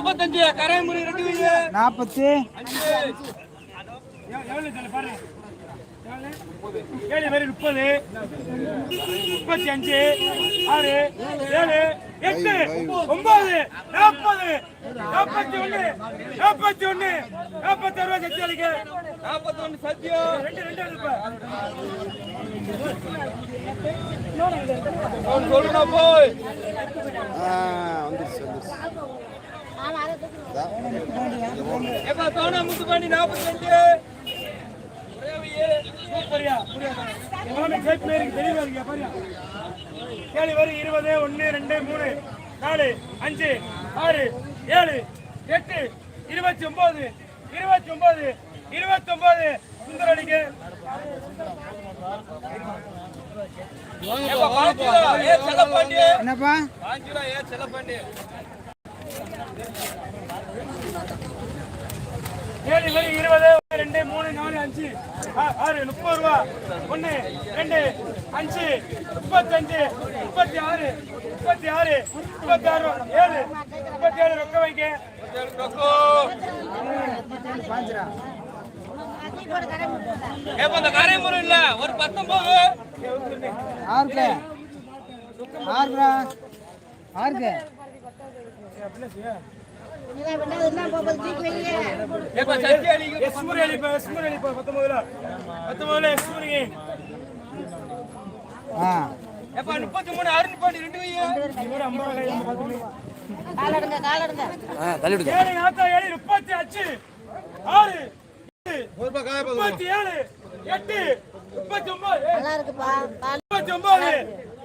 45 கரைமுறை 2 45 எவ்வளவு சொல்ல பாரு. 7 பேரு 30 35 6 7 8 9 40 41 41 46 சத்தியாளிக்கு 41 சத்தியம் 2 சொல்லுடா போய் எப்ப தோணா முத்துப்பாண்டி 42 சரியா எல்லாமே கேட் மேருக்கு தெளிவா இருக்கா பாரியா. கேளு வரி 20 1 2 3 4 5 6 7 8 29 29 29 சுந்தரடிக்கு எப்ப பாஞ்சிரா ஏ செல்லப்பாண்டி என்னப்பா பாஞ்சிரா ஏ செல்லப்பாண்டி கேளு வரி 20 2 3 4 5 6 30 ரூபா 1 2 5 35 36 36 36 7 37 ரொக்க வைக்க பாஞ்சிரா எப்ப அந்த கரைமுறை இல்ல ஒரு 19 ஆறுக்கு ஆறுரா ஆறுக்கு எப்ப சத்தியாளிக்கு எஸ்முரி அளிப்பா 19 எஸ்முரி ஆ எப்ப 33 அருண் பாண்டி 2 வை இவரு 50 தள்ளிவிடுங்க 7 ஆத்தா 7 38 6 37 8 39 நல்லா இருக்குப்பா 39